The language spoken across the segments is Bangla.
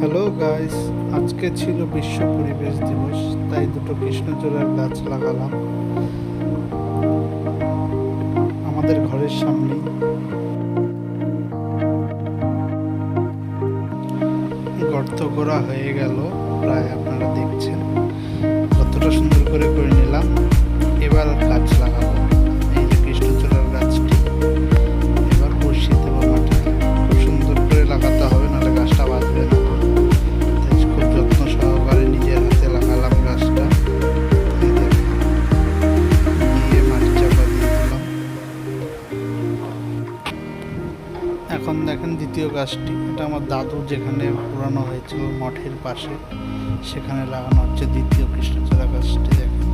হ্যালো গাইস, আজকে ছিল বিশ্ব পরিবেশ দিবস, তাই দুটো কৃষ্ণচূড়ার গাছ লাগালাম আমাদের ঘরের সামনে। গর্ত করা হয়ে গেল প্রায়, আপনারা দেখছেন কতটা সুন্দর করে করে নিলাম। এবার গাছ লাগাবো। এই যে কৃষ্ণচূড়ার গাছটি এবার বসিয়ে দেবো মাটিতে। খুব সুন্দর করে লাগাতে হবে, নাহলে গাছটা বাঁচবে না। তাই খুব যত্ন সহকারে নিজের হাতে লাগালাম গাছটা। দিয়ে মাটি চাপা দিয়ে দিলাম। এখন দেখেন দ্বিতীয় গাছটি, এটা আমার দাদু যেখানে পুরানো হয়েছিল মঠের পাশে, সেখানে লাগানো হচ্ছে দ্বিতীয় কৃষ্ণচূড়া গাছটি। দেখেন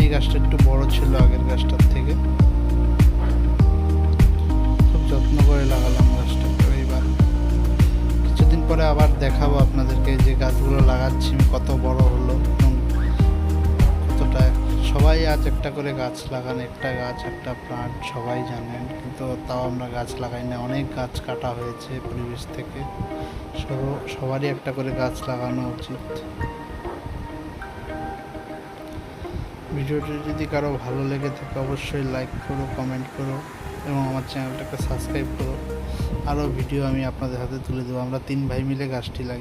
এই গাছটা একটু বড় ছিল আগের গাছটার থেকে। খুব যত্ন করে লাগালাম গাছটা। এবার কিছুদিন পরে আবার দেখাবো আপনাদেরকে যে গাছগুলো লাগাচ্ছি আমি কত বড় হলো এবং কতটা। সবাই আজ একটা করে গাছ লাগান, একটা গাছ একটা প্রাণ, সবাই জানেন, কিন্তু তাও আমরা গাছ লাগাই না। অনেক গাছ কাটা হয়েছে পরিবেশ থেকে। সবারই একটা করে গাছ লাগানো উচিত। ভিডিওটি যদি কারো ভালো লেগে থাকে অবশ্যই লাইক করো, কমেন্ট করো এবং আমার চ্যানেলটাকে সাবস্ক্রাইব করো। আরও ভিডিও আমি আপনাদের হাতে তুলে দেবো। আমরা 3 ভাই মিলে গাছটি লাগি।